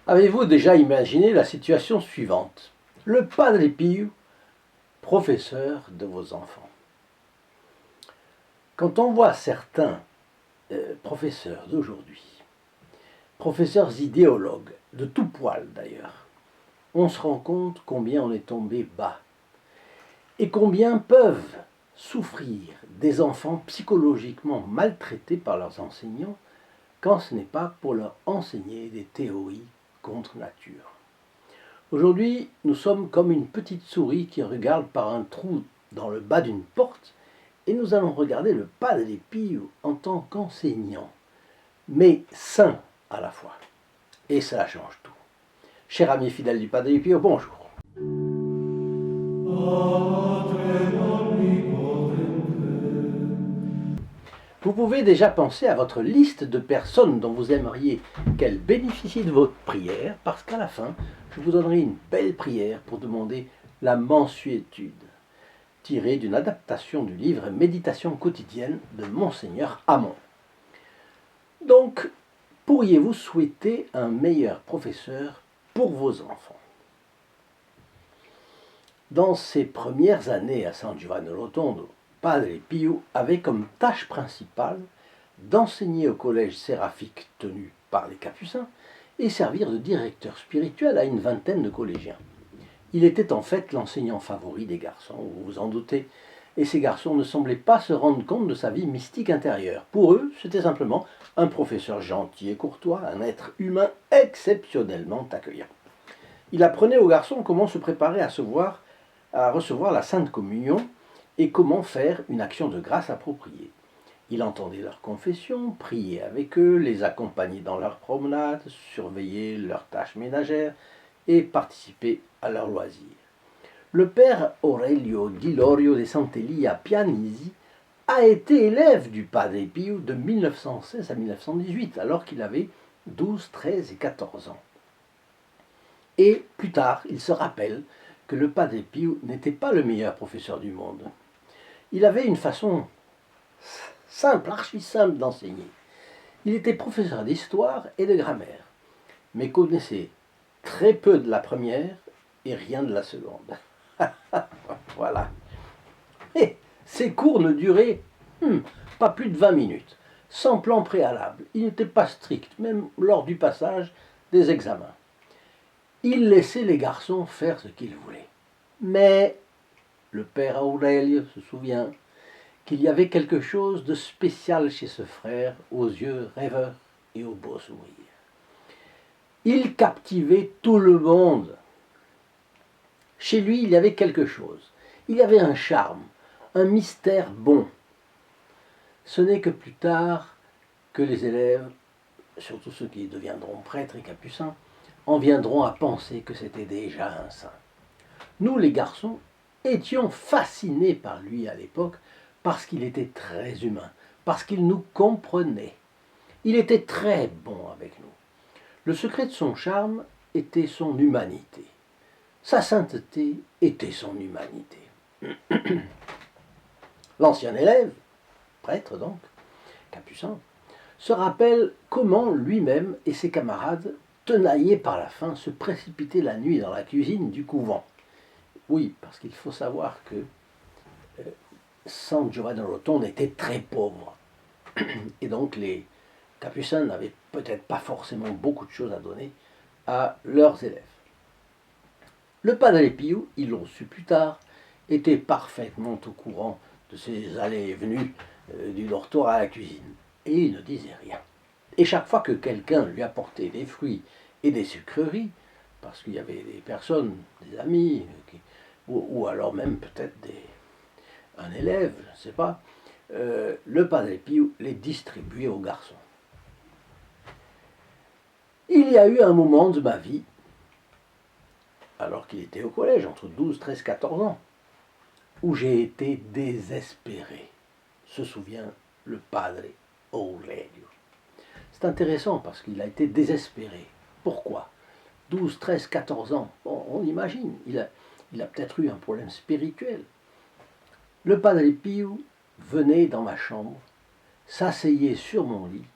Avez-vous déjà imaginé la situation suivante? Le Padre Pio, professeur de vos enfants. Quand on voit certains professeurs d'aujourd'hui, professeurs idéologues, de tout poil d'ailleurs, on se rend compte combien on est tombé bas et combien peuvent souffrir des enfants psychologiquement maltraités par leurs enseignants quand ce n'est pas pour leur enseigner des théories contre nature. Aujourd'hui, nous sommes comme une petite souris qui regarde par un trou dans le bas d'une porte et nous allons regarder le Padre Pio en tant qu'enseignant, mais saint à la fois. Et cela change tout. Chers amis fidèles du Padre Pio, bonjour. Vous pouvez déjà penser à votre liste de personnes dont vous aimeriez qu'elles bénéficient de votre prière, parce qu'à la fin, je vous donnerai une belle prière pour demander la mansuétude, tirée d'une adaptation du livre Méditation quotidienne de Monseigneur Hamon. Donc, pourriez-vous souhaiter un meilleur professeur pour vos enfants? Dans ses premières années à San Giovanni Rotondo, Padre Pio avait comme tâche principale d'enseigner au collège séraphique tenu par les Capucins et servir de directeur spirituel à une vingtaine de collégiens. Il était en fait l'enseignant favori des garçons, vous vous en doutez, et ces garçons ne semblaient pas se rendre compte de sa vie mystique intérieure. Pour eux, c'était simplement un professeur gentil et courtois, un être humain exceptionnellement accueillant. Il apprenait aux garçons comment se préparer à recevoir la Sainte Communion et comment faire une action de grâce appropriée. Il entendait leurs confessions, priait avec eux, les accompagnait dans leurs promenades, surveillait leurs tâches ménagères et participait à leurs loisirs. Le père Aurelio di Lorio de Sant'Elia Pianisi a été élève du Padre Pio de 1916 à 1918, alors qu'il avait 12, 13 et 14 ans. Et plus tard, il se rappelle que le Padre Pio n'était pas le meilleur professeur du monde. Il avait une façon simple, archi simple d'enseigner. Il était professeur d'histoire et de grammaire, mais connaissait très peu de la première et rien de la seconde. Voilà. Et ces cours ne duraient pas plus de 20 minutes, sans plan préalable. Il n'était pas strict, même lors du passage des examens. Il laissait les garçons faire ce qu'ils voulaient. Mais le père Aurelio se souvient qu'il y avait quelque chose de spécial chez ce frère, aux yeux rêveurs et au beau sourire. Il captivait tout le monde. Chez lui, il y avait quelque chose. Il y avait un charme, un mystère bon. Ce n'est que plus tard que les élèves, surtout ceux qui deviendront prêtres et capucins, en viendront à penser que c'était déjà un saint. Nous, les garçons, étions fascinés par lui à l'époque parce qu'il était très humain, parce qu'il nous comprenait. Il était très bon avec nous. Le secret de son charme était son humanité. Sa sainteté était son humanité. L'ancien élève, prêtre donc, capucin, se rappelle comment lui-même et ses camarades, tenaillés par la faim, se précipitaient la nuit dans la cuisine du couvent. Oui, parce qu'il faut savoir que San Giovanni Rotondo était très pauvre. Et donc les capucins n'avaient peut-être pas forcément beaucoup de choses à donner à leurs élèves. Le Padre Pio, ils l'ont su plus tard, était parfaitement au courant de ces allées et venues du dortoir à la cuisine. Et il ne disait rien. Et chaque fois que quelqu'un lui apportait des fruits et des sucreries, parce qu'il y avait des personnes, des amis, ou alors même peut-être un élève, je ne sais pas, le Padre Pio les distribuait aux garçons. Il y a eu un moment de ma vie, alors qu'il était au collège, entre 12, 13, 14 ans, où j'ai été désespéré, se souvient le Padre Aurelio. C'est intéressant parce qu'il a été désespéré. Pourquoi? 12, 13, 14 ans. Bon, on imagine, il a peut-être eu un problème spirituel. Le Padre Pio venait dans ma chambre, s'asseyait sur mon lit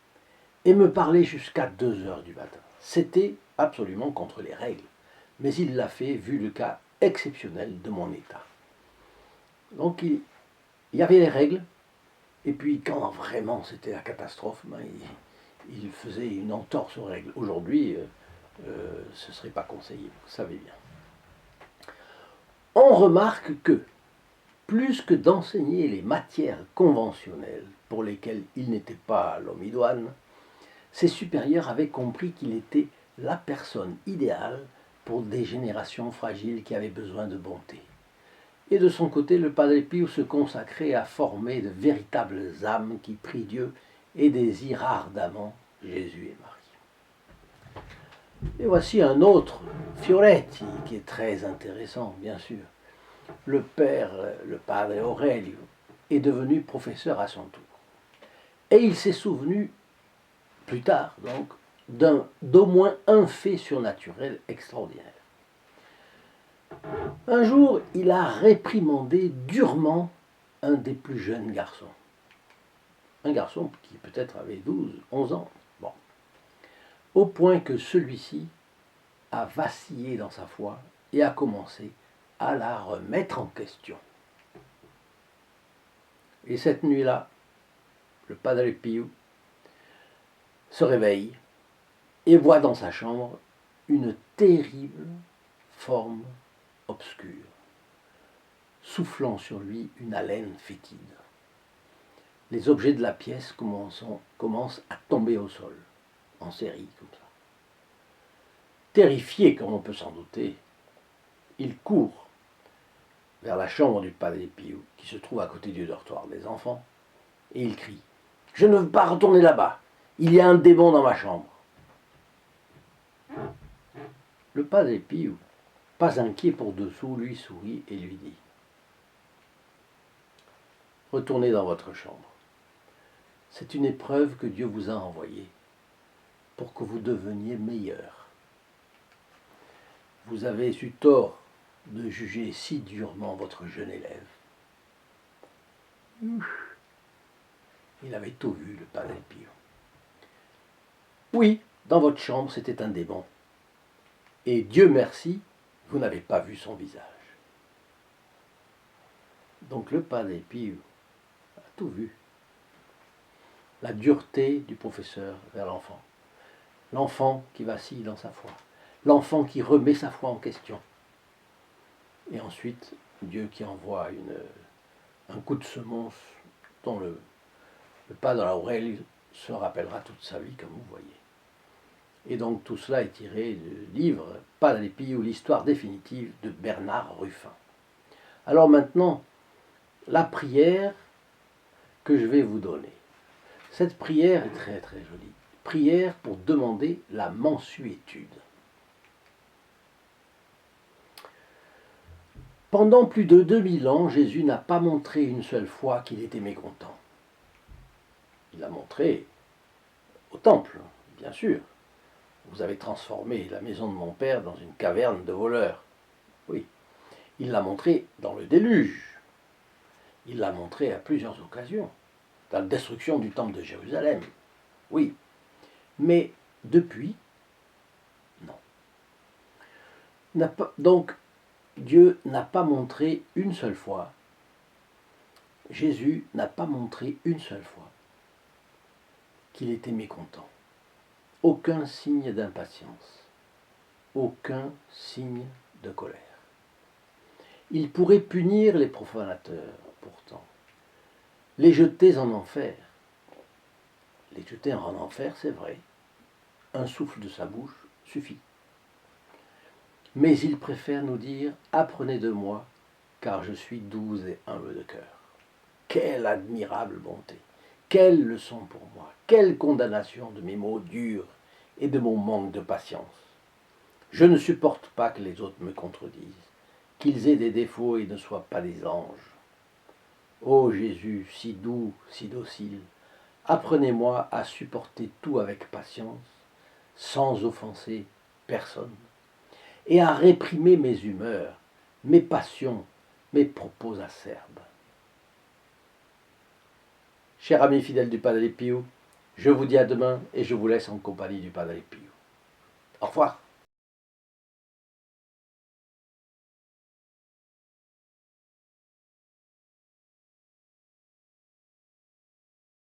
et me parlait jusqu'à 2 heures du matin. C'était absolument contre les règles, mais il l'a fait vu le cas exceptionnel de mon état. Donc il y avait les règles, et puis quand vraiment c'était la catastrophe, il faisait une entorse aux règles. Aujourd'hui, ce ne serait pas conseillé, vous savez bien. On remarque que, plus que d'enseigner les matières conventionnelles pour lesquelles il n'était pas l'homme idoine, ses supérieurs avaient compris qu'il était la personne idéale pour des générations fragiles qui avaient besoin de bonté. Et de son côté, le Padre Pio se consacrait à former de véritables âmes qui prient Dieu et désirent ardemment Jésus et Marie. Et voici un autre, Fioretti, qui est très intéressant, bien sûr. Le père, le Padre Aurelio, est devenu professeur à son tour. Et il s'est souvenu, plus tard donc, d'au moins un fait surnaturel extraordinaire. Un jour, il a réprimandé durement un des plus jeunes garçons. Un garçon qui peut-être avait 12, 11 ans. Bon. Au point que celui-ci a vacillé dans sa foi et a commencé à la remettre en question. Et cette nuit-là, le Padre Pio se réveille et voit dans sa chambre une terrible forme obscure, soufflant sur lui une haleine fétide. Les objets de la pièce commencent à tomber au sol, en série, comme ça. Terrifié, comme on peut s'en douter, il court vers la chambre du Padre Pio, qui se trouve à côté du dortoir des enfants, et il crie « Je ne veux pas retourner là-bas, il y a un démon dans ma chambre !» Le Padre Pio, pas inquiet pour dessous, lui sourit et lui dit « Retournez dans votre chambre. C'est une épreuve que Dieu vous a envoyée pour que vous deveniez meilleur. Vous avez eu tort de juger si durement votre jeune élève. » Il avait tout vu, le Padre Pio. Oui, dans votre chambre, c'était un démon. Et Dieu merci, vous n'avez pas vu son visage. Donc le Padre Pio a tout vu. La dureté du professeur vers l'enfant. L'enfant qui vacille dans sa foi. L'enfant qui remet sa foi en question. Et ensuite, Dieu qui envoie un coup de semonce dont le Padre Aurelio se rappellera toute sa vie, comme vous voyez. Et donc tout cela est tiré du livre Padre Pio, l'histoire définitive de Bernard Ruffin. Alors maintenant, la prière que je vais vous donner. Cette prière est très très jolie. Prière pour demander la mansuétude. Pendant plus de 2000 ans, Jésus n'a pas montré une seule fois qu'il était mécontent. Il l'a montré au temple, bien sûr. Vous avez transformé la maison de mon père dans une caverne de voleurs. Oui. Il l'a montré dans le déluge. Il l'a montré à plusieurs occasions. Dans la destruction du temple de Jérusalem. Oui. Mais depuis, non. Donc, Dieu n'a pas montré une seule fois, Jésus n'a pas montré une seule fois qu'il était mécontent. Aucun signe d'impatience, aucun signe de colère. Il pourrait punir les profanateurs, pourtant, les jeter en enfer. Les jeter en enfer, c'est vrai, un souffle de sa bouche suffit. Mais il préfère nous dire « Apprenez de moi, car je suis doux et humble de cœur. » Quelle admirable bonté! Quelle leçon pour moi! Quelle condamnation de mes mots durs et de mon manque de patience! Je ne supporte pas que les autres me contredisent, qu'ils aient des défauts et ne soient pas des anges. Ô Jésus, si doux, si docile, apprenez-moi à supporter tout avec patience, sans offenser personne et à réprimer mes humeurs, mes passions, mes propos acerbes. Chers amis fidèles du Padre Pio, je vous dis à demain et je vous laisse en compagnie du Padre Pio. Au revoir.